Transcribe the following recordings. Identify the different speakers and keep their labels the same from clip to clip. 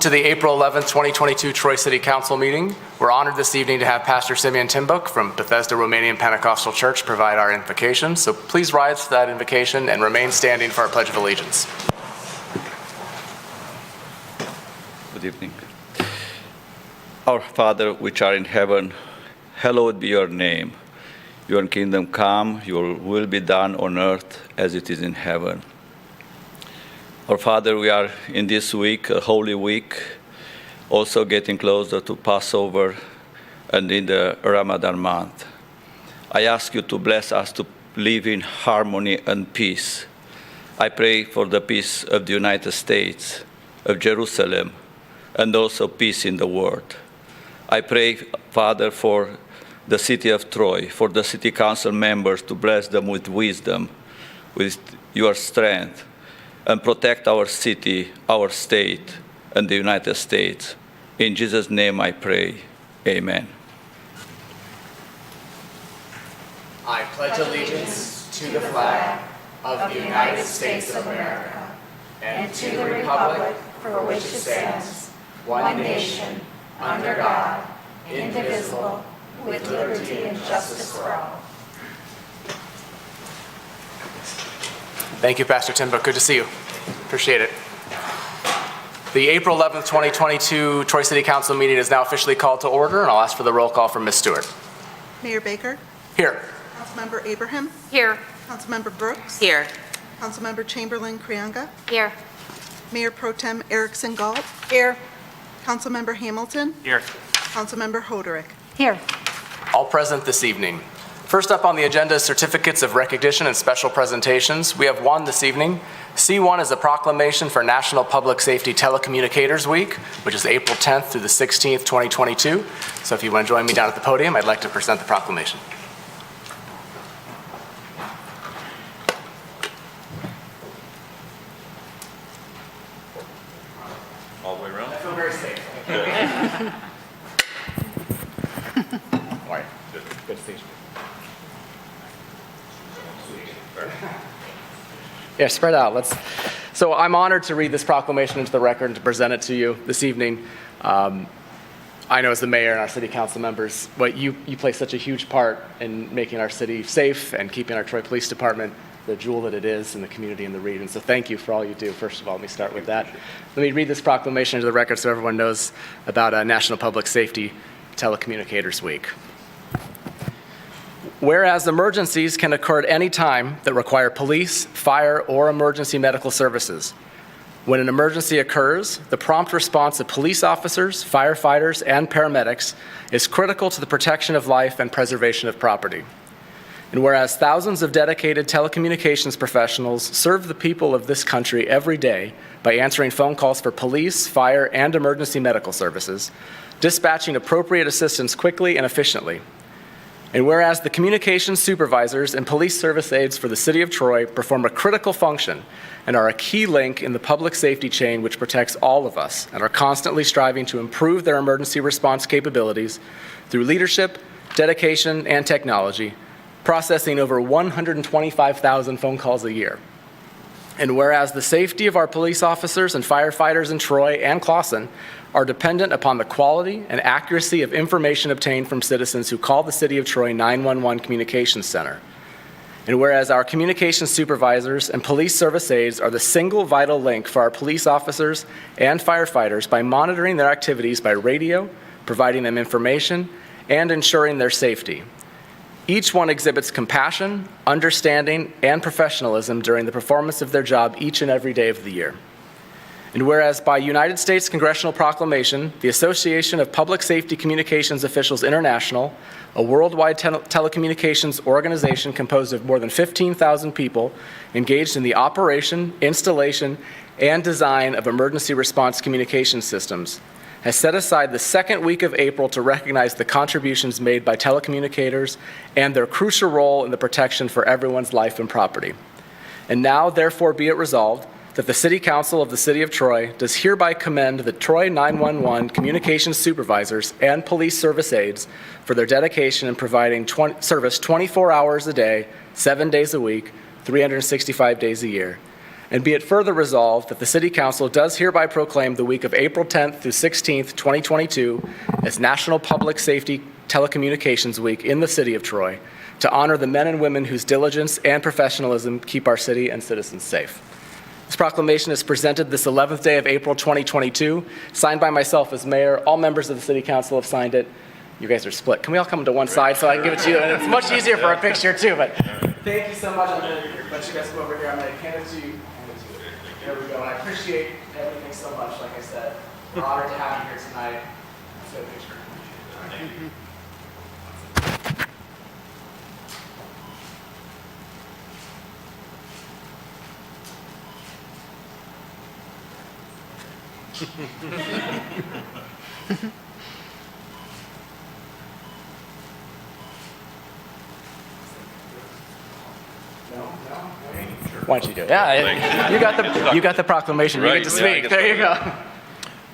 Speaker 1: To the April 11th, 2022 Troy City Council meeting. We're honored this evening to have Pastor Simeon Timbuk from Bethesda Romanian Pentecostal Church provide our invocation. So please rise to that invocation and remain standing for our Pledge of Allegiance.
Speaker 2: Good evening. Our Father, which art in heaven, hallowed be your name. Your kingdom come, your will be done on earth as it is in heaven. Our Father, we are in this week, a holy week, also getting closer to Passover and in the Ramadan month. I ask you to bless us to live in harmony and peace. I pray for the peace of the United States, of Jerusalem, and also peace in the world. I pray, Father, for the city of Troy, for the city council members to bless them with wisdom, with your strength, and protect our city, our state, and the United States. In Jesus' name I pray, amen.
Speaker 1: I pledge allegiance to the flag of the United States of America and to the republic for which it stands, one nation, under God, indivisible, with liberty and justice for all. Thank you, Pastor Timbuk. Good to see you. Appreciate it. The April 11th, 2022 Troy City Council meeting is now officially called to order, and I'll ask for the roll call from Ms. Stewart.
Speaker 3: Mayor Baker?
Speaker 1: Here.
Speaker 3: Councilmember Abraham?
Speaker 4: Here.
Speaker 3: Councilmember Brooks?
Speaker 4: Here.
Speaker 3: Councilmember Chamberlain Krianga?
Speaker 4: Here.
Speaker 3: Mayor Pro Tem Erickson Galt?
Speaker 4: Here.
Speaker 3: Councilmember Hamilton?
Speaker 1: Here.
Speaker 3: Councilmember Hoderick?
Speaker 4: Here.
Speaker 1: All present this evening. First up on the agenda is certificates of recognition and special presentations. We have one this evening. C1 is a proclamation for National Public Safety Telecommunicators Week, which is April 10th through the 16th, 2022. So if you want to join me down at the podium, I'd like to present the proclamation.
Speaker 2: All the way around?
Speaker 1: I feel very safe. All right. Good to see you. Yeah, spread out. So I'm honored to read this proclamation into the record and to present it to you this evening. I know as the mayor and our city council members, you play such a huge part in making our city safe and keeping our Troy Police Department the jewel that it is in the community and the region. So thank you for all you do. First of all, let me start with that. Let me read this proclamation into the record so everyone knows about National Public Safety Telecommunicators Week. Whereas emergencies can occur at any time that require police, fire, or emergency medical services. When an emergency occurs, the prompt response of police officers, firefighters, and paramedics is critical to the protection of life and preservation of property. And whereas thousands of dedicated telecommunications professionals serve the people of this country every day by answering phone calls for police, fire, and emergency medical services, dispatching appropriate assistance quickly and efficiently. And whereas the communications supervisors and police service aides for the City of Troy perform a critical function and are a key link in the public safety chain which protects all of us and are constantly striving to improve their emergency response capabilities through leadership, dedication, and technology, processing over 125,000 phone calls a year. And whereas the safety of our police officers and firefighters in Troy and Clawson are dependent upon the quality and accuracy of information obtained from citizens who call the City of Troy 911 Communications Center. And whereas our communications supervisors and police service aides are the single vital link for our police officers and firefighters by monitoring their activities by radio, providing them information, and ensuring their safety. Each one exhibits compassion, understanding, and professionalism during the performance of their job each and every day of the year. And whereas by United States Congressional Proclamation, the Association of Public Safety Communications Officials International, a worldwide telecommunications organization composed of more than 15,000 people engaged in the operation, installation, and design of emergency response communication systems, has set aside the second week of April to recognize the contributions made by telecommunicators and their crucial role in the protection for everyone's life and property. And now, therefore, be it resolved that the City Council of the City of Troy does hereby commend the Troy 911 communications supervisors and police service aides for their dedication in providing service 24 hours a day, 7 days a week, 365 days a year. And be it further resolved that the City Council does hereby proclaim the week of April 10th through 16th, 2022 as National Public Safety Telecommunications Week in the City of Troy to honor the men and women whose diligence and professionalism keep our city and citizens safe. This proclamation is presented this 11th day of April 2022, signed by myself as mayor. All members of the City Council have signed it. You guys are split. Can we all come to one side so I can give it to you? And it's much easier for a picture too, but thank you so much. I'm going to let you guys go over here. I'm going to hand it to you. There we go. And I appreciate everything so much. Like I said, we're honored to have you here tonight. Let's get a picture. Thank you. Why don't you do it? Yeah, you got the proclamation. You get to speak. There you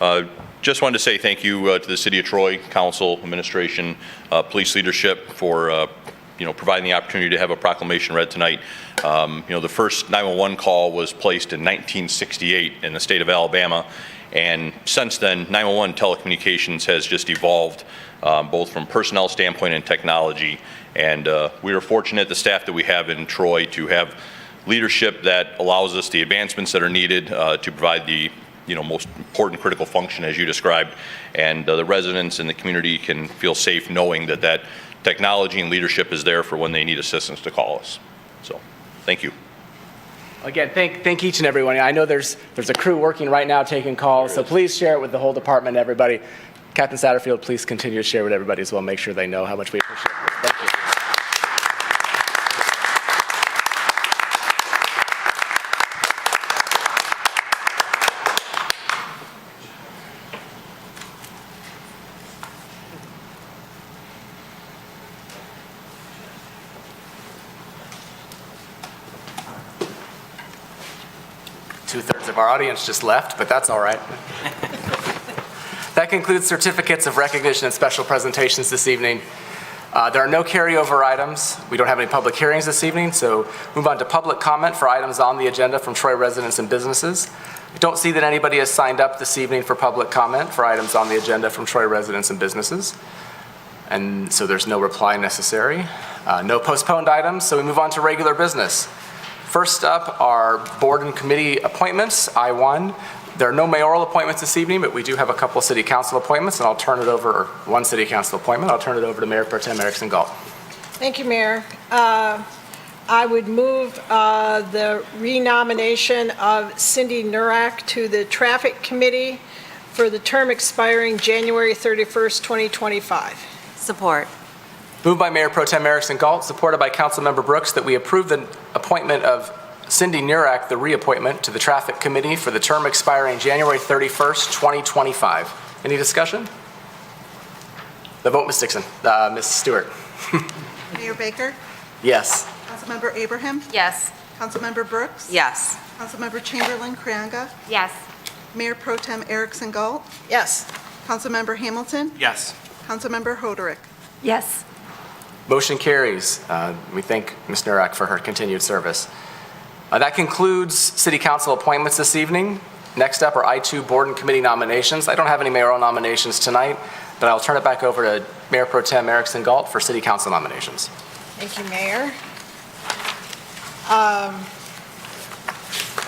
Speaker 1: go.
Speaker 4: Just wanted to say thank you to the City of Troy, Council, Administration, Police leadership for providing the opportunity to have a proclamation read tonight. The first 911 call was placed in 1968 in the state of Alabama, and since then 911 telecommunications has just evolved both from personnel standpoint and technology. And we are fortunate, the staff that we have in Troy, to have leadership that allows us the advancements that are needed to provide the most important critical function as you described, and the residents and the community can feel safe knowing that that technology and leadership is there for when they need assistance to call us. So, thank you.
Speaker 1: Again, thank each and everyone. I know there's a crew working right now taking calls, so please share it with the whole department and everybody. Captain Satterfield, please continue to share with everybody as well. Make sure they know how much we appreciate it. Thank you. Two-thirds of our audience just left, but that's all right. That concludes certificates of recognition and special presentations this evening. There are no carryover items. We don't have any public hearings this evening, so move on to public comment for items on the agenda from Troy residents and businesses. I don't see that anybody has signed up this evening for public comment for items on the agenda from Troy residents and businesses. And so there's no reply necessary. No postponed items, so we move on to regular business. First up are board and committee appointments, I-1. There are no mayoral appointments this evening, but we do have a couple of city council appointments, and I'll turn it over, or one city council appointment. I'll turn it over to Mayor Pro Tem Erickson Galt.
Speaker 5: Thank you, Mayor. I would move the renomination of Cindy Nurak to the Traffic Committee for the term expiring January 31st, 2025.
Speaker 6: Support.
Speaker 1: Moved by Mayor Pro Tem Erickson Galt, supported by Councilmember Brooks, that we approve the appointment of Cindy Nurak, the reappointment to the Traffic Committee for the term expiring January 31st, 2025. Any discussion? The vote, Ms. Dixon. Ms. Stewart.
Speaker 3: Mayor Baker?
Speaker 1: Yes.
Speaker 3: Councilmember Abraham?
Speaker 6: Yes.
Speaker 3: Councilmember Brooks?
Speaker 6: Yes.
Speaker 3: Councilmember Chamberlain Krianga?
Speaker 6: Yes.
Speaker 3: Mayor Pro Tem Erickson Galt?
Speaker 5: Yes.
Speaker 3: Councilmember Hamilton?
Speaker 1: Yes.
Speaker 3: Councilmember Hoderick?
Speaker 6: Yes.
Speaker 1: Motion carries. We thank Ms. Nurak for her continued service. That concludes City Council appointments this evening. Next up are I-2 Board and Committee nominations. I don't have any mayoral nominations tonight, but I'll turn it back over to Mayor Pro Tem Erickson Galt for City Council nominations.
Speaker 5: Thank you, Mayor. I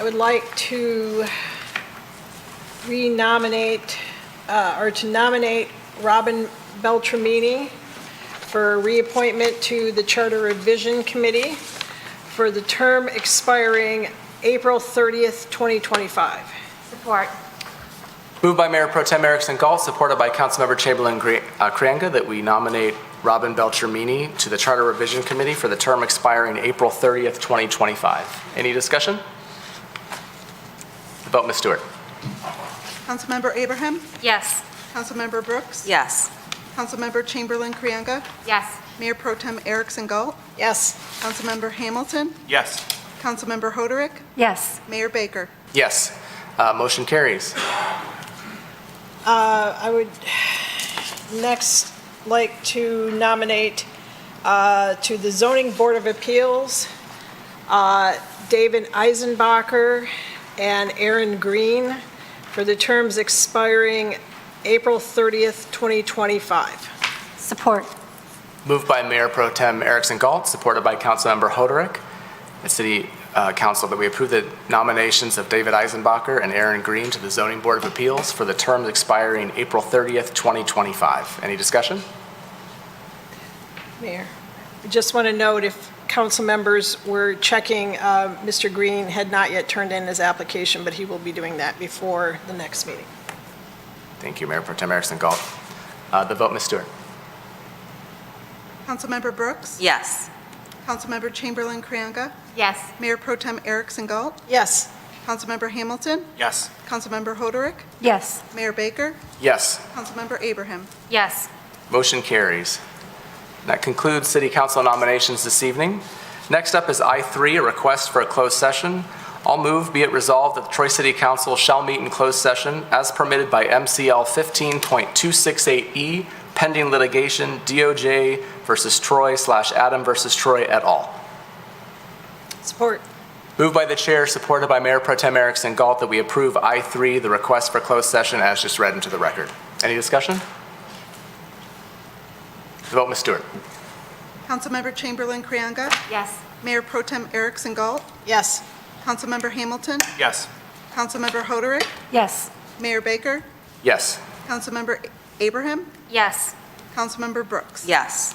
Speaker 5: would like to renominate, or to nominate Robin Beltramini for reappointment to the Charter Revision Committee for the term expiring April 30th, 2025.
Speaker 6: Support.
Speaker 1: Moved by Mayor Pro Tem Erickson Galt, supported by Councilmember Chamberlain Krianga, that we nominate Robin Beltramini to the Charter Revision Committee for the term expiring April 30th, 2025. Any discussion? The vote, Ms. Stewart.
Speaker 3: Councilmember Abraham?
Speaker 6: Yes.
Speaker 3: Councilmember Brooks?
Speaker 6: Yes.
Speaker 3: Councilmember Chamberlain Krianga?
Speaker 6: Yes.
Speaker 3: Mayor Pro Tem Erickson Galt?
Speaker 5: Yes.
Speaker 3: Councilmember Hamilton?
Speaker 1: Yes.
Speaker 3: Councilmember Hoderick?
Speaker 6: Yes.
Speaker 3: Mayor Baker?
Speaker 1: Yes. Motion carries.
Speaker 5: I would next like to nominate to the Zoning Board of Appeals David Eisenbacher and Aaron Green for the terms expiring April 30th, 2025.
Speaker 6: Support.
Speaker 1: Moved by Mayor Pro Tem Erickson Galt, supported by Councilmember Hoderick. The City Council that we approve the nominations of David Eisenbacher and Aaron Green to the Zoning Board of Appeals for the terms expiring April 30th, 2025. Any discussion?
Speaker 5: Mayor, I just want to note if council members were checking, Mr. Green had not yet turned in his application, but he will be doing that before the next meeting.
Speaker 1: Thank you, Mayor Pro Tem Erickson Galt. The vote, Ms. Stewart.
Speaker 3: Councilmember Brooks.
Speaker 6: Yes.
Speaker 3: Councilmember Chamberlain Krianga.
Speaker 6: Yes.
Speaker 3: Mayor Pro Tem Erickson Galt.
Speaker 5: Yes.
Speaker 3: Councilmember Hamilton.
Speaker 1: Yes.
Speaker 3: Councilmember Hoderick.
Speaker 6: Yes.
Speaker 3: Mayor Baker.
Speaker 1: Yes.
Speaker 3: Councilmember Abraham.
Speaker 6: Yes.
Speaker 1: Motion carries. That concludes City Council nominations this evening. Next up is I3, a request for a closed session. I'll move, be it resolved that the Troy City Council shall meet in closed session as permitted by MCL 15.268E, pending litigation, DOJ versus Troy / Adam versus Troy et al.
Speaker 5: Support.
Speaker 1: Moved by the chair, supported by Mayor Pro Tem Erickson Galt, that we approve I3, the request for closed session, as just read into the record. Any discussion? The vote, Ms. Stewart.
Speaker 3: Councilmember Chamberlain Krianga.
Speaker 6: Yes.
Speaker 3: Mayor Pro Tem Erickson Galt.
Speaker 5: Yes.
Speaker 3: Councilmember Hamilton.
Speaker 1: Yes.
Speaker 3: Councilmember Hoderick.
Speaker 6: Yes.
Speaker 3: Mayor Baker.
Speaker 1: Yes.
Speaker 3: Councilmember Abraham.
Speaker 6: Yes.
Speaker 3: Councilmember Brooks.
Speaker 6: Yes.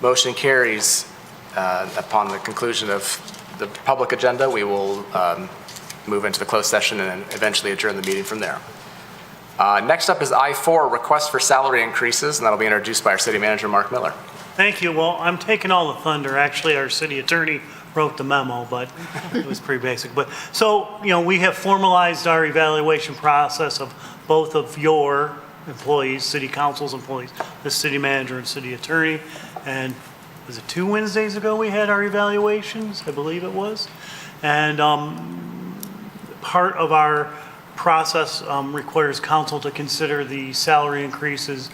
Speaker 1: Motion carries. Upon the conclusion of the public agenda, we will move into the closed session and then eventually adjourn the meeting from there. Next up is I4, request for salary increases, and that'll be introduced by our city manager, Mark Miller.
Speaker 7: Thank you. Well, I'm taking all the thunder. Actually, our city attorney wrote the memo, but it was pretty basic. But so, we have formalized our evaluation process of both of your employees, city council's employees, the city manager and city attorney. And was it 2 Wednesdays ago we had our evaluations? I believe it was. And part of our process requires council to consider the salary increases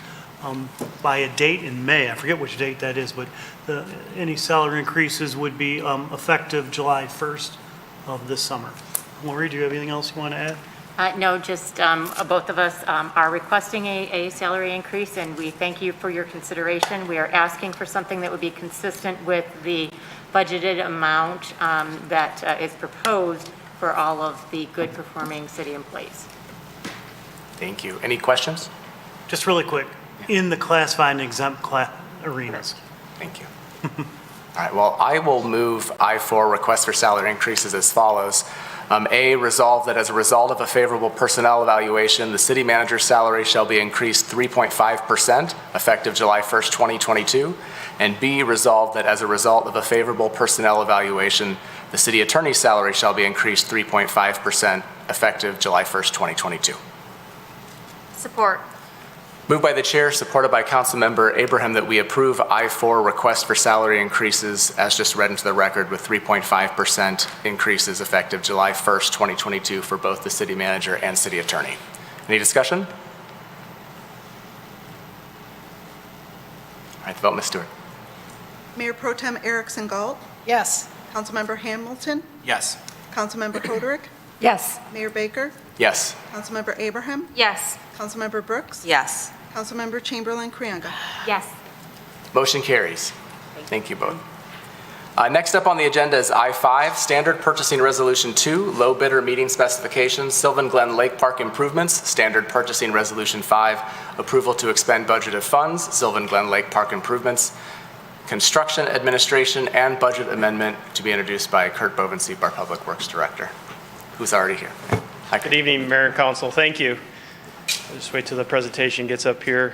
Speaker 7: by a date in May. I forget which date that is, but any salary increases would be effective July 1st of this summer. Lori, do you have anything else you want to add?
Speaker 8: No, just both of us are requesting a salary increase, and we thank you for your consideration. We are asking for something that would be consistent with the budgeted amount that is proposed for all of the good-performing city employees.
Speaker 1: Thank you. Any questions?
Speaker 7: Just really quick, in the classified and exempt arenas.
Speaker 1: Thank you. All right, well, I will move I4, request for salary increases, as follows. A, resolve that as a result of a favorable personnel evaluation, the city manager's salary shall be increased 3.5% effective July 1st, 2022. And B, resolve that as a result of a favorable personnel evaluation, the city attorney's salary shall be increased 3.5% effective July 1st, 2022.
Speaker 6: Support.
Speaker 1: Moved by the chair, supported by Councilmember Abraham, that we approve I4, request for salary increases as just read into the record, with 3.5% increases effective July 1st, 2022 for both the city manager and city attorney. Any discussion? All right, the vote, Ms. Stewart.
Speaker 3: Mayor Pro Tem Erickson Galt.
Speaker 5: Yes.
Speaker 3: Councilmember Hamilton.
Speaker 1: Yes.
Speaker 3: Councilmember Hoderick.
Speaker 6: Yes.
Speaker 3: Mayor Baker.
Speaker 1: Yes.
Speaker 3: Councilmember Abraham.
Speaker 6: Yes.
Speaker 3: Councilmember Brooks.
Speaker 6: Yes.
Speaker 3: Councilmember Chamberlain Krianga.
Speaker 6: Yes.
Speaker 1: Motion carries. Thank you both. Next up on the agenda is I5, Standard Purchasing Resolution 2, Low Bidder Meeting Specifications, SYLVAN Glen Lake Park Improvements, Standard Purchasing Resolution 5, Approval to Expend Budgeted Funds, SYLVAN Glen Lake Park Improvements, Construction Administration, and Budget Amendment, to be introduced by Kurt Bovenseep, our Public Works Director, who's already here. Hi, Kurt.
Speaker 9: Good evening, Mayor and Council. Thank you. I'll just wait till the presentation gets up here.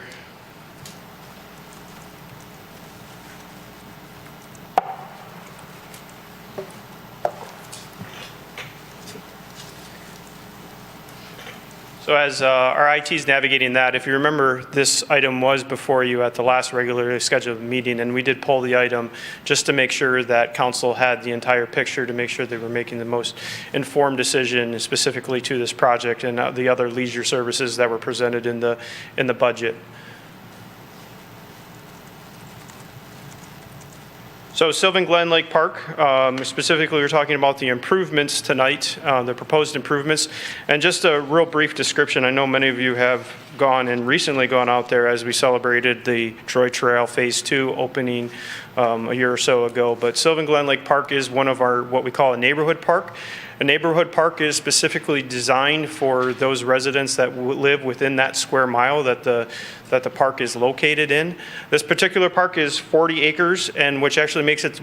Speaker 9: So as our IT is navigating that, if you remember, this item was before you at the last regularly scheduled meeting, and we did pull the item just to make sure that council had the entire picture, to make sure they were making the most informed decision specifically to this project and the other leisure services that were presented in the budget. So Sylvan Glen Lake Park, specifically we're talking about the improvements tonight, the proposed improvements. And just a real brief description, I know many of you have gone and recently gone out there as we celebrated the Troy Trail Phase 2 opening a year or so ago. But Sylvan Glen Lake Park is one of our, what we call a neighborhood park. A neighborhood park is specifically designed for those residents that live within that square mile that the park is located in. This particular park is 40 acres, and which actually makes it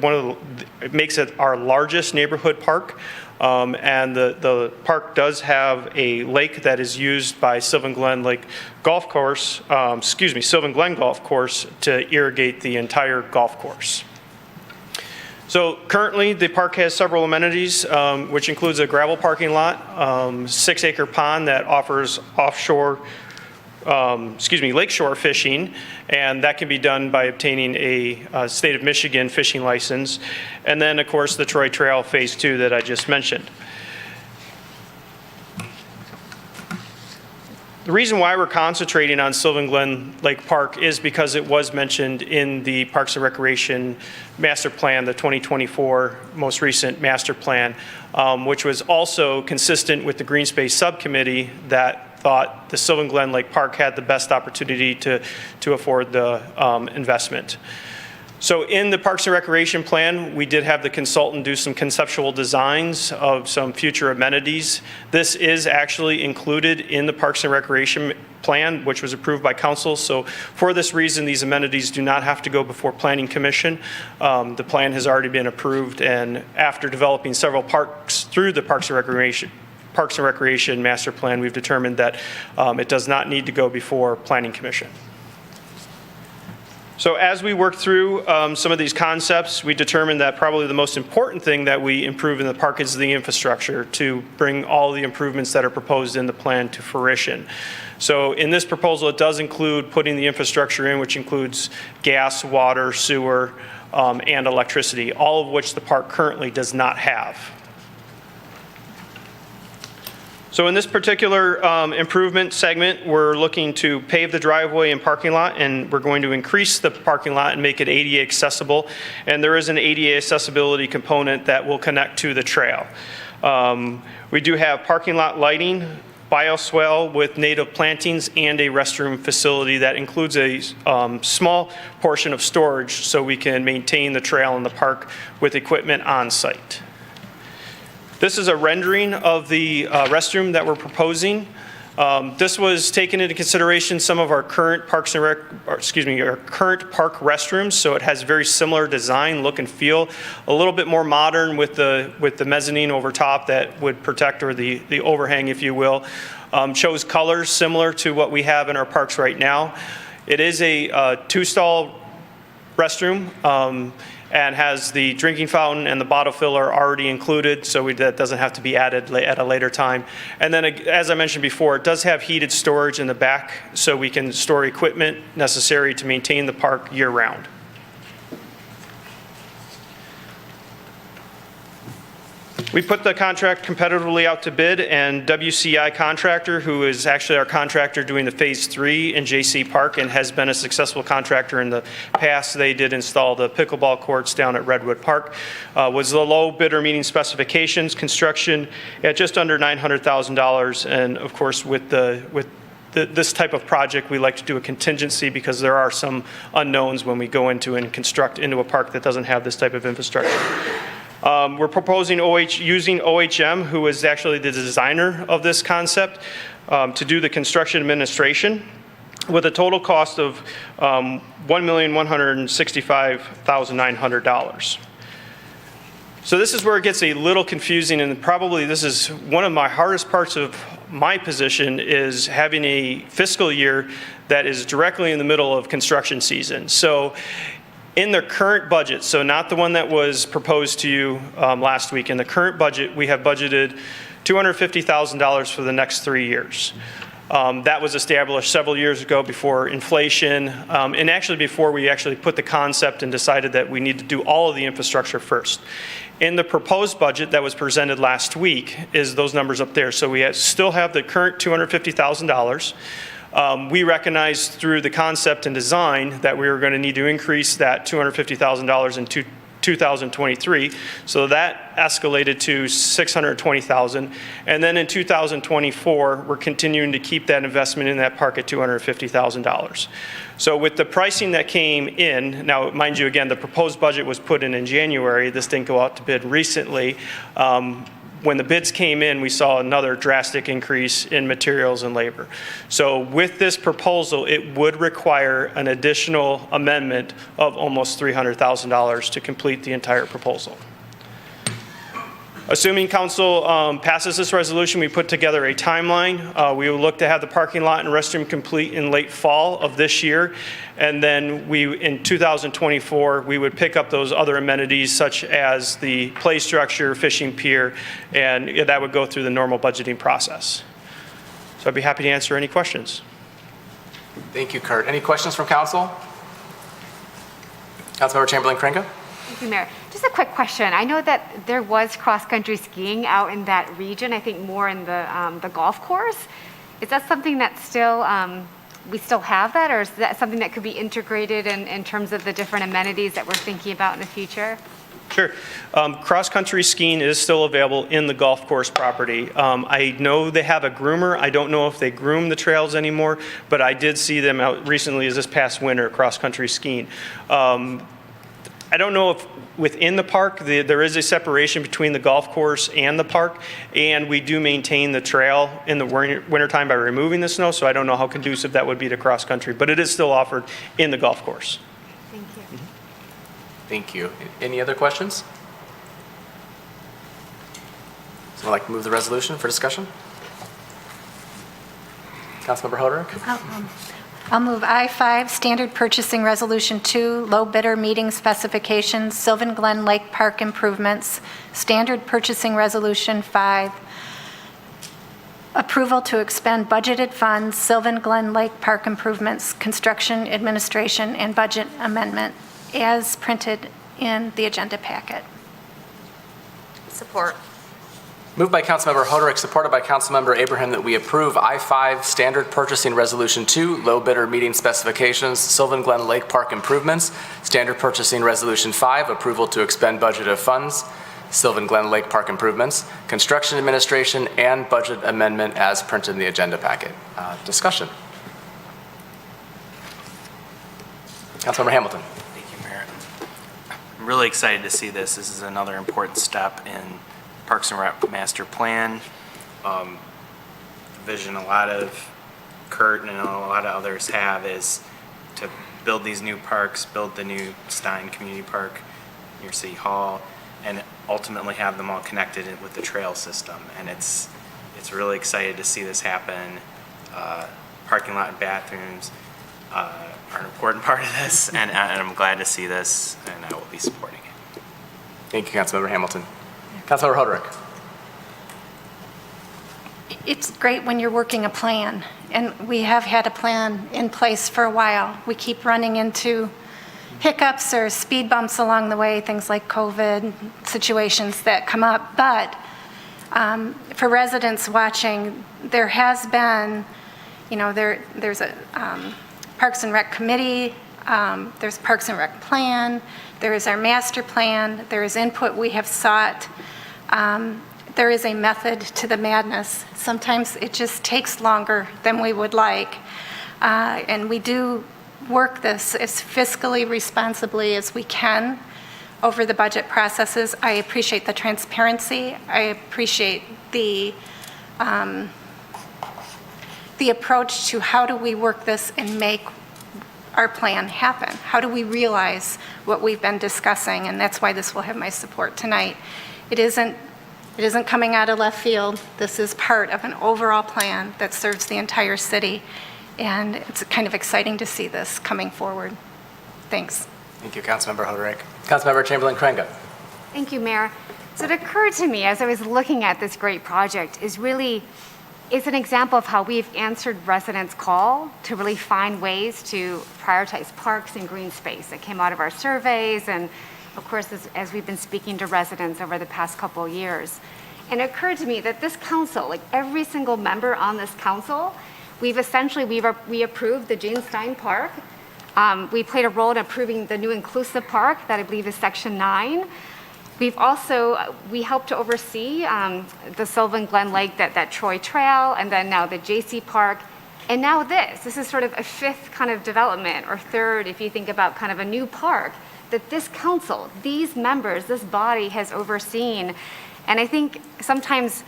Speaker 9: makes it our largest neighborhood park. And the park does have a lake that is used by Sylvan Glen Lake Golf Course, Sylvan Glen Golf Course to irrigate the entire golf course. So currently, the park has several amenities, which includes a gravel parking lot, 6-acre pond that offers lakeshore fishing, and that can be done by obtaining a state of Michigan fishing license. And then, of course, the Troy Trail Phase 2 that I just mentioned. The reason why we're concentrating on Sylvan Glen Lake Park is because it was mentioned in the Parks and Recreation Master Plan, the 2024 most recent master plan, which was also consistent with the Green Space Subcommittee that thought the Sylvan Glen Lake Park had the best opportunity to afford the investment. So in the Parks and Recreation Plan, we did have the consultant do some conceptual designs of some future amenities. This is actually included in the Parks and Recreation Plan, which was approved by council. So for this reason, these amenities do not have to go before Planning Commission. The plan has already been approved, and after developing several parks through the Parks and Recreation Master Plan, we've determined that it does not need to go before Planning Commission. So as we work through some of these concepts, we determined that probably the most important thing that we improve in the park is the infrastructure to bring all the improvements that are proposed in the plan to fruition. So in this proposal, it does include putting the infrastructure in, which includes gas, water, sewer, and electricity, all of which the park currently does not have. So in this particular improvement segment, we're looking to pave the driveway and parking lot, and we're going to increase the parking lot and make it ADA accessible. And there is an ADA accessibility component that will connect to the trail. We do have parking lot lighting, bioswale with native plantings, and a restroom facility that includes a small portion of storage so we can maintain the trail in the park with equipment on site. This is a rendering of the restroom that we're proposing. This was taken into consideration some of our current our current park restrooms, so it has very similar design, look and feel, a little bit more modern with the mezzanine over top that would protect, or the overhang, if you will. Shows colors similar to what we have in our parks right now. It is a 2-stall restroom. And has the drinking fountain and the bottle filler already included, so that doesn't have to be added at a later time. And then, as I mentioned before, it does have heated storage in the back, so we can store equipment necessary to maintain the park year-round. We put the contract competitively out to bid, and WCI Contractor, who is actually our contractor doing the Phase 3 in J.C. Park and has been a successful contractor in the past, they did install the pickleball courts down at Redwood Park, was the low bidder meeting specifications, construction at just under $900,000, and of course with this type of project, we like to do a contingency because there are some unknowns when we go into and construct into a park that doesn't have this type of infrastructure. We're proposing using OHM, who is actually the designer of this concept, to do the construction administration with a total cost of $1,165,900. So this is where it gets a little confusing, and probably this is one of my hardest parts of my position, is having a fiscal year that is directly in the middle of construction season. So in the current budget, so not the one that was proposed to you last week, in the current budget, we have budgeted $250,000 for the next 3 years. That was established several years ago before inflation, and actually before we actually put the concept and decided that we need to do all of the infrastructure first. In the proposed budget that was presented last week is those numbers up there. So we still have the current $250,000. We recognized through the concept and design that we were going to need to increase that $250,000 in 2023. So that escalated to $620,000. And then in 2024, we're continuing to keep that investment in that park at $250,000. So with the pricing that came in, now mind you, again, the proposed budget was put in January. This didn't go out to bid recently. When the bids came in, we saw another drastic increase in materials and labor. So with this proposal, it would require an additional amendment of almost $300,000 to complete the entire proposal. Assuming council passes this resolution, we put together a timeline. We will look to have the parking lot and restroom complete in late fall of this year. And then in 2024, we would pick up those other amenities such as the play structure, fishing pier, and that would go through the normal budgeting process. So I'd be happy to answer any questions.
Speaker 1: Thank you, Kurt. Any questions from council? Councilmember Chamberlain-Cringa?
Speaker 6: Thank you, Mayor. Just a quick question. I know that there was cross-country skiing out in that region, I think more in the golf course. Is that something that still, we still have that, or is that something that could be integrated in terms of the different amenities that we're thinking about in the future?
Speaker 9: Sure. Cross-country skiing is still available in the golf course property. I know they have a groomer. I don't know if they groom the trails anymore, but I did see them out recently as this past winter, cross-country skiing. I don't know if within the park, there is a separation between the golf course and the park, and we do maintain the trail in the wintertime by removing the snow, so I don't know how conducive that would be to cross-country, but it is still offered in the golf course.
Speaker 6: Thank you.
Speaker 1: Thank you. Any other questions? Someone like to move the resolution for discussion? Councilmember Hoderick?
Speaker 10: I'll move I-5, Standard Purchasing Resolution 2, Low Bidder Meeting Specifications, Sylvan Glen Lake Park Improvements, Standard Purchasing Resolution 5, Approval to expend budgeted funds, Sylvan Glen Lake Park Improvements, Construction Administration, and Budget Amendment, as printed in the agenda packet.
Speaker 6: Support.
Speaker 1: Moved by Councilmember Hoderick, supported by Councilmember Abraham, that we approve I-5 Standard Purchasing Resolution 2, Low Bidder Meeting Specifications, Sylvan Glen Lake Park Improvements, Standard Purchasing Resolution 5, Approval to expend budget of funds, Sylvan Glen Lake Park Improvements, Construction Administration, and Budget Amendment as printed in the agenda packet. Discussion. Councilmember Hamilton.
Speaker 11: Thank you, Mayor. I'm really excited to see this. This is another important step in Parks and Rec Master Plan. The vision a lot of Kurt and a lot of others have is to build these new parks, build the new Stein Community Park near City Hall, and ultimately have them all connected with the trail system. And it's really excited to see this happen. Parking lot and bathrooms are an important part of this, and I'm glad to see this, and I will be supporting it.
Speaker 1: Thank you, Councilmember Hamilton. Councilmember Hoderick.
Speaker 10: It's great when you're working a plan, and we have had a plan in place for a while. We keep running into hiccups or speed bumps along the way, things like COVID situations that come up. But for residents watching, there has been, there's a Parks and Rec committee, there's Parks and Rec plan, there is our master plan, there is input we have sought. There is a method to the madness. Sometimes it just takes longer than we would like. And we do work this as fiscally responsibly as we can over the budget processes. I appreciate the transparency. I appreciate the approach to how do we work this and make our plan happen? How do we realize what we've been discussing? And that's why this will have my support tonight. It isn't coming out of left field. This is part of an overall plan that serves the entire city. And it's kind of exciting to see this coming forward. Thanks.
Speaker 1: Thank you, Councilmember Hoderick. Councilmember Chamberlain-Cringa.
Speaker 6: Thank you, Mayor. So it occurred to me as I was looking at this great project is it's an example of how we've answered residents' call to really find ways to prioritize parks and green space. It came out of our surveys and, of course, as we've been speaking to residents over the past couple of years. And it occurred to me that this council, like every single member on this council, we approved the Gene Stein Park. We played a role in approving the new inclusive park that I believe is Section 9. We helped to oversee the SYLVAN Glen Lake, that Troy Trail, and then now the JC Park. And now this is sort of a fifth kind of development, or third if you think about kind of a new park that this council, these members, this body has overseen. And I think sometimes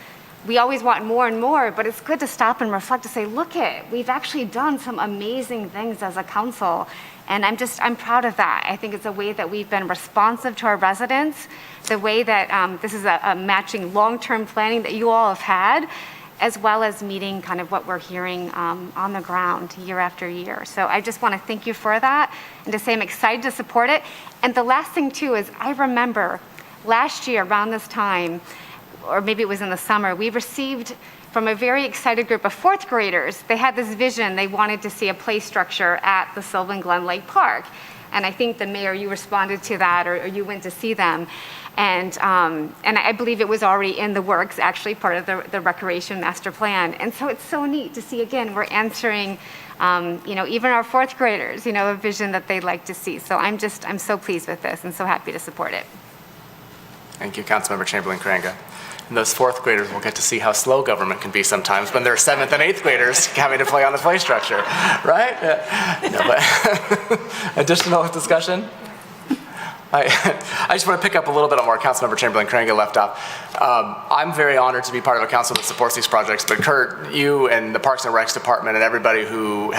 Speaker 6: we always want more and more, but it's good to stop and reflect to say, look we've actually done some amazing things as a council. And I'm proud of that. I think it's a way that we've been responsive to our residents, the way that this is a matching long-term planning that you all have had, as well as meeting kind of what we're hearing on the ground year after year. So I just want to thank you for that and to say I'm excited to support it. And the last thing too is I remember last year around this time, or maybe it was in the summer, we received from a very excited group of fourth graders. They had this vision. They wanted to see a play structure at the SYLVAN Glen Lake Park. And I think the mayor, you responded to that, or you went to see them. And I believe it was already in the works, actually part of the recreation master plan. And so it's so neat to see, again, we're answering, even our fourth graders, a vision that they'd like to see. So I'm so pleased with this and so happy to support it.
Speaker 1: Thank you, Councilmember Chamberlain-Cranga. And those fourth graders will get to see how slow government can be sometimes when they're seventh and eighth graders having to play on the play structure, right? But additional discussion? I just want to pick up a little bit on where Councilmember Chamberlain-Cranga left off. I'm very honored to be part of a council that supports these projects, but Kurt, you and the Parks and Recs Department and everybody who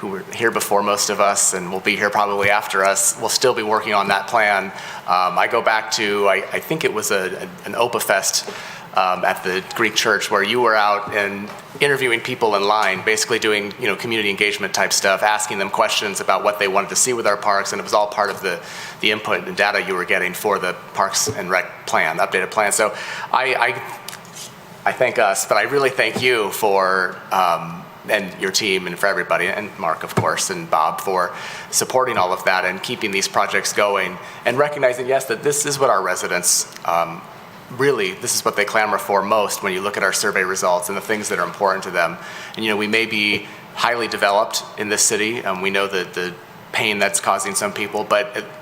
Speaker 1: were here before most of us and will be here probably after us will still be working on that plan. I go back to, I think it was an OPA Fest at the Greek church where you were out and interviewing people in line, basically doing community engagement type stuff, asking them questions about what they wanted to see with our parks, and it was all part of the input and data you were getting for the Parks and Rec plan, updated plan. So I thank us, but I really thank you for and your team and for everybody, and Mark, of course, and Bob for supporting all of that and keeping these projects going and recognizing, yes, that this is what our residents really, this is what they clamor for most when you look at our survey results and the things that are important to them. And we may be highly developed in this city. We know the pain that's causing some people, but at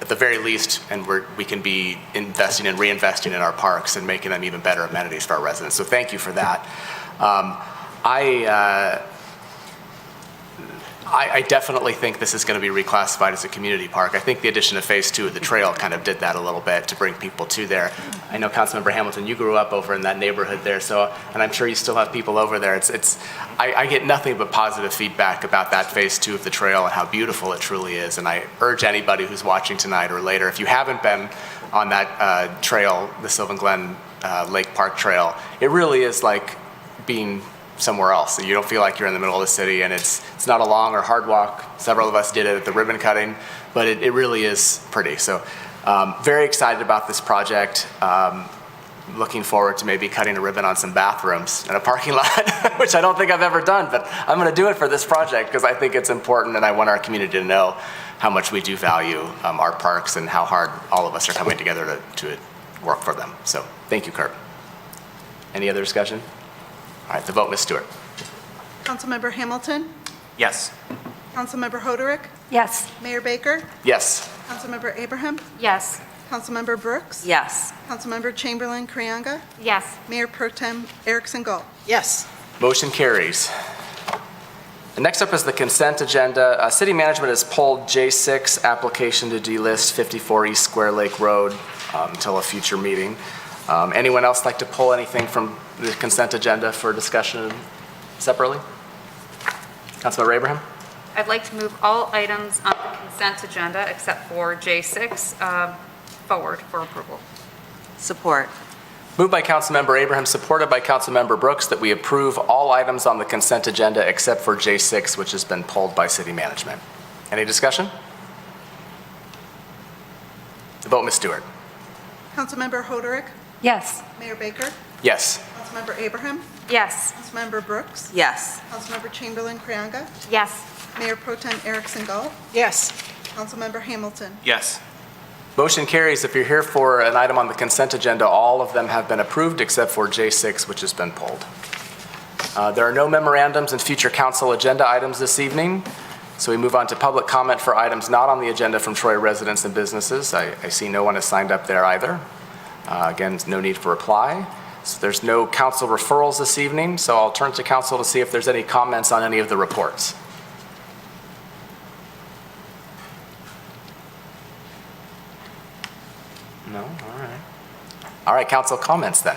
Speaker 1: the very least, and we can be investing and reinvesting in our parks and making them even better amenities for our residents. So thank you for that. I definitely think this is going to be reclassified as a community park. I think the addition of phase 2 of the trail kind of did that a little bit to bring people to there. I know Councilmember Hamilton, you grew up over in that neighborhood there, and I'm sure you still have people over there. I get nothing but positive feedback about that phase 2 of the trail and how beautiful it truly is. And I urge anybody who's watching tonight or later, if you haven't been on that trail, the SYLVAN Glen Lake Park Trail, it really is like being somewhere else. You don't feel like you're in the middle of the city, and it's not a long or hard walk. Several of us did it at the ribbon cutting, but it really is pretty. So very excited about this project. Looking forward to maybe cutting a ribbon on some bathrooms in a parking lot, which I don't think I've ever done, but I'm going to do it for this project because I think it's important, and I want our community to know how much we do value our parks and how hard all of us are coming together to work for them. So thank you, Kurt. Any other discussion? All right, the vote, Ms. Stewart.
Speaker 3: Councilmember Hamilton,
Speaker 11: Yes.
Speaker 3: Councilmember Hoderick,
Speaker 10: Yes.
Speaker 3: Mayor Baker,
Speaker 1: Yes.
Speaker 3: Councilmember Abraham,
Speaker 6: Yes.
Speaker 3: Councilmember Brooks,
Speaker 12: Yes.
Speaker 3: Councilmember Chamberlain-Cranga,
Speaker 6: Yes.
Speaker 3: Mayor Pro Tem Erickson Galt.
Speaker 5: Yes.
Speaker 1: Motion carries. And next up is the consent agenda. City management has pulled J6 application to delist 54 East Square Lake Road until a future meeting. Anyone else like to pull anything from the consent agenda for discussion separately? Councilmember Abraham?
Speaker 12: I'd like to move all items on the consent agenda except for J6 forward for approval. Support.
Speaker 1: Moved by Councilmember Abraham, supported by Councilmember Brooks, that we approve all items on the consent agenda except for J6, which has been pulled by city management. Any discussion? The vote, Ms. Stewart.
Speaker 3: Councilmember Hoderick,
Speaker 10: Yes.
Speaker 3: Mayor Baker,
Speaker 1: Yes.
Speaker 3: Councilmember Abraham,
Speaker 12: Yes.
Speaker 3: Councilmember Brooks,
Speaker 12: Yes.
Speaker 3: Councilmember Chamberlain-Cranga,
Speaker 6: Yes.
Speaker 3: Mayor Pro Tem Erickson Galt,
Speaker 5: Yes.
Speaker 3: Councilmember Hamilton.
Speaker 11: Yes.
Speaker 1: Motion carries. If you're here for an item on the consent agenda, all of them have been approved except for J6, which has been pulled. There are no memorandums and future council agenda items this evening. So we move on to public comment for items not on the agenda from Troy residents and businesses. I see no one has signed up there either. Again, no need for reply. So there's no council referrals this evening, so I'll turn to council to see if there's any comments on any of the reports. No? All right. All right, council comments then.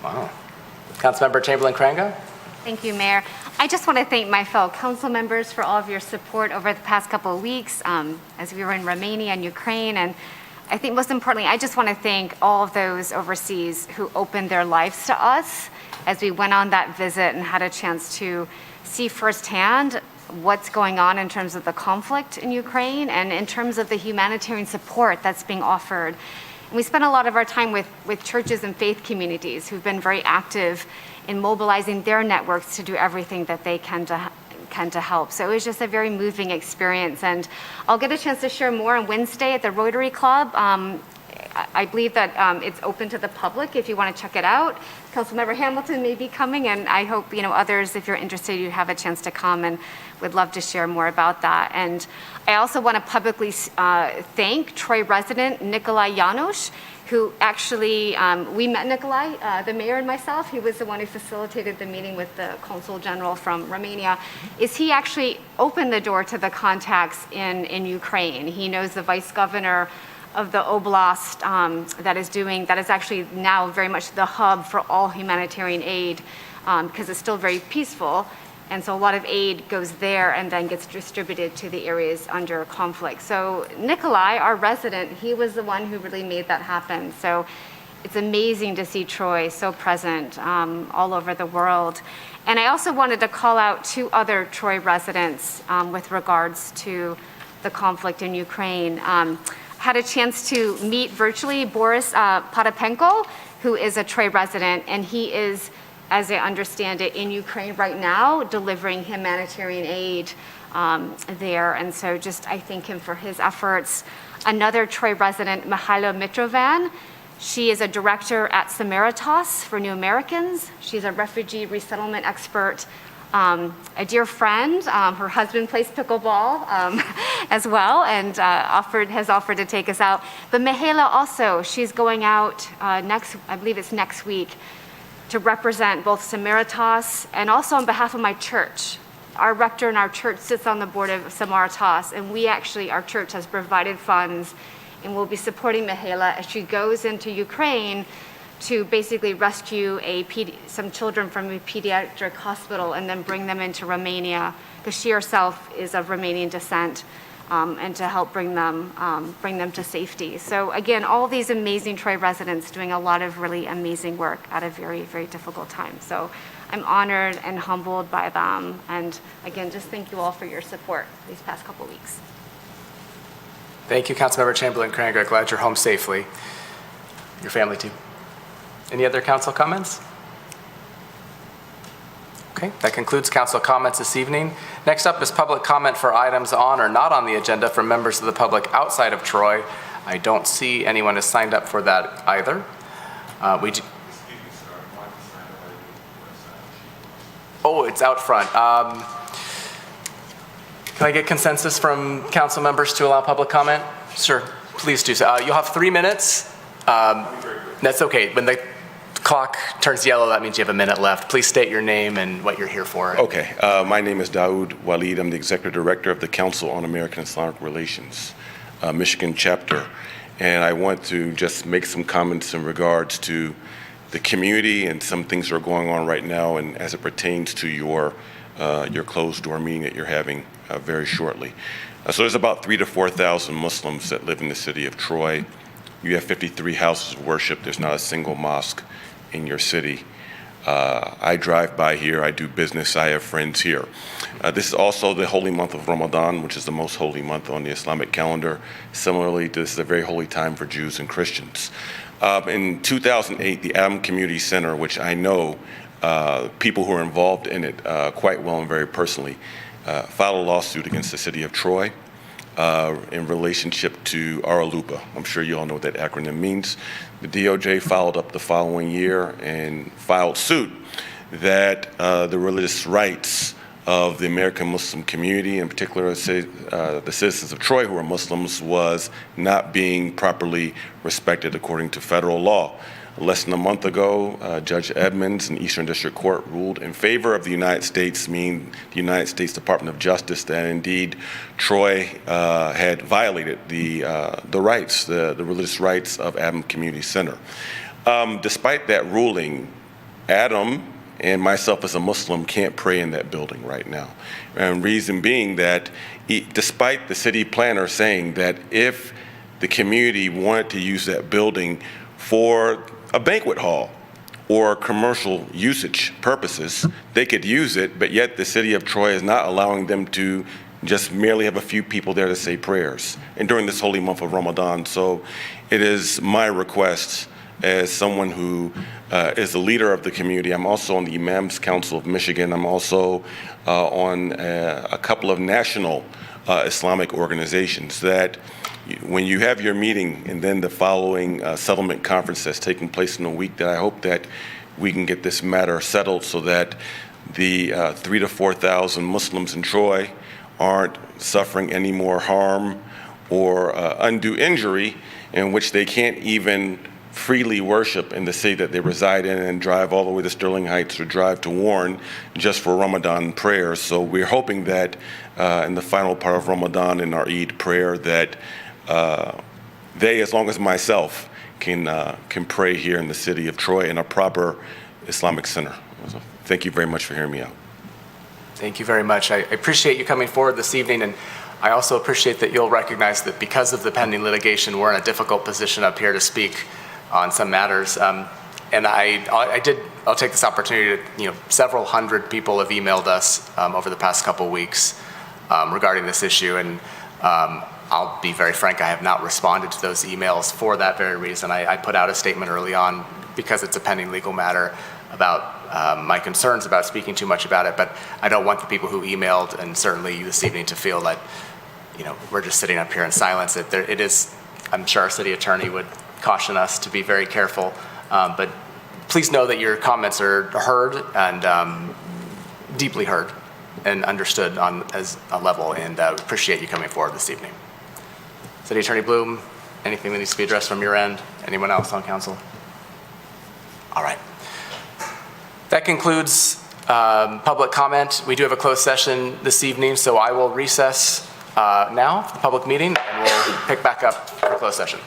Speaker 1: Wow. Councilmember Chamberlain-Cranga?
Speaker 6: Thank you, Mayor. I just want to thank my fellow council members for all of your support over the past couple of weeks as we were in Romania and Ukraine. And I think most importantly, I just want to thank all of those overseas who opened their lives to us as we went on that visit and had a chance to see firsthand what's going on in terms of the conflict in Ukraine and in terms of the humanitarian support that's being offered. And we spent a lot of our time with churches and faith communities who've been very active in mobilizing their networks to do everything that they can to help. So it was just a very moving experience. And I'll get a chance to share more on Wednesday at the Rotary Club. I believe that it's open to the public if you want to check it out. Councilmember Hamilton may be coming, and I hope others, if you're interested, you have a chance to come, and would love to share more about that. And I also want to publicly thank Troy resident Nikolai Janusz, who actually, we met Nikolai, the mayor and myself. He was the one who facilitated the meeting with the consul general from Romania. He actually opened the door to the contacts in Ukraine. He knows the vice governor of the oblast that is actually now very much the hub for all humanitarian aid because it's still very peaceful. And so a lot of aid goes there and then gets distributed to the areas under conflict. So Nikolai, our resident, he was the one who really made that happen. So it's amazing to see Troy so present all over the world. And I also wanted to call out 2 other Troy residents with regards to the conflict in Ukraine. Had a chance to meet virtually Boris Potapenko, who is a Troy resident, and he is, as I understand it, in Ukraine right now, delivering humanitarian aid there. And so just I thank him for his efforts. Another Troy resident, Mihaila Mitrovan, she is a director at Samaritas for New Americans. She's a refugee resettlement expert, a dear friend. Her husband plays pickleball as well and has offered to take us out. But Mihaila also, she's going out I believe it's next week, to represent both Samaritas and also on behalf of my church. Our rector in our church sits on the board of Samaritas, and our church has provided funds and will be supporting Mihaila as she goes into Ukraine to basically rescue some children from a pediatric hospital and then bring them into Romania, because she herself is of Romanian descent, and to help bring them to safety. So again, all these amazing Troy residents doing a lot of really amazing work at a very, very difficult time. So I'm honored and humbled by them. And again, just thank you all for your support these past couple weeks.
Speaker 1: Thank you, Councilmember Chamberlain-Cranga. Glad you're home safely. Your family too. Any other council comments? Okay, that concludes council comments this evening. Next up is public comment for items on or not on the agenda from members of the public outside of Troy. I don't see anyone has signed up for that either. Oh, it's out front. Can I get consensus from council members to allow public comment? Sure, please do so. You'll have 3 minutes. That's okay. When the clock turns yellow, that means you have a minute left. Please state your name and what you're here for.
Speaker 13: Okay. My name is Daoud Walid. I'm the Executive Director of the Council on American Islamic Relations, Michigan chapter. And I want to just make some comments in regards to the community and some things that are going on right now, and as it pertains to your closed door meeting that you're having very shortly. So there's about 3,000 to 4,000 Muslims that live in the city of Troy. You have 53 houses of worship. There's not a single mosque in your city. I drive by here, I do business, I have friends here. This is also the holy month of Ramadan, which is the most holy month on the Islamic calendar. Similarly, this is a very holy time for Jews and Christians. In 2008, the Adam Community Center, which I know people who are involved in it quite well and very personally, filed a lawsuit against the city of Troy in relationship to ARALUPA. I'm sure you all know what that acronym means. The DOJ followed up the following year and filed suit that the religious rights of the American Muslim community, in particular the citizens of Troy who are Muslims, was not being properly respected according to federal law. Less than a month ago, Judge Edmonds in Eastern District Court ruled in favor of the United States, meaning the United States Department of Justice, that indeed Troy had violated the rights, the religious rights of Adam Community Center. Despite that ruling, Adam and myself as a Muslim can't pray in that building right now. And reason being that despite the city planner saying that if the community wanted to use that building for a banquet hall or commercial usage purposes, they could use it, but yet the city of Troy is not allowing them to just merely have a few people there to say prayers, and during this holy month of Ramadan. So it is my request as someone who is the leader of the community. I'm also on the Imams Council of Michigan. I'm also on a couple of national Islamic organizations, that when you have your meeting and then the following settlement conference that's taking place in a week, that I hope that we can get this matter settled so that the 3,000 to 4,000 Muslims in Troy aren't suffering any more harm or undue injury, in which they can't even freely worship in the city that they reside in and drive all the way to Sterling Heights or drive to Warren just for Ramadan prayers. So we're hoping that in the final part of Ramadan in our Eid prayer that they, as long as myself, can pray here in the city of Troy in a proper Islamic center. So thank you very much for hearing me out.
Speaker 1: Thank you very much. I appreciate you coming forward this evening, and I also appreciate that you'll recognize that because of the pending litigation, we're in a difficult position up here to speak on some matters. And I'll take this opportunity to, several hundred people have emailed us over the past couple weeks regarding this issue, and I'll be very frank, I have not responded to those emails for that very reason. I put out a statement early on because it's a pending legal matter about my concerns about speaking too much about it, but I don't want the people who emailed, and certainly you this evening, to feel that we're just sitting up here in silence. It is, I'm sure our city attorney would caution us to be very careful, but please know that your comments are heard and deeply heard and understood as a level, and appreciate you coming forward this evening. City Attorney Bloom, anything that needs to be addressed from your end? Anyone else on council? All right. That concludes public comment. We do have a closed session this evening, so I will recess now, the public meeting, and we'll pick back up for closed session.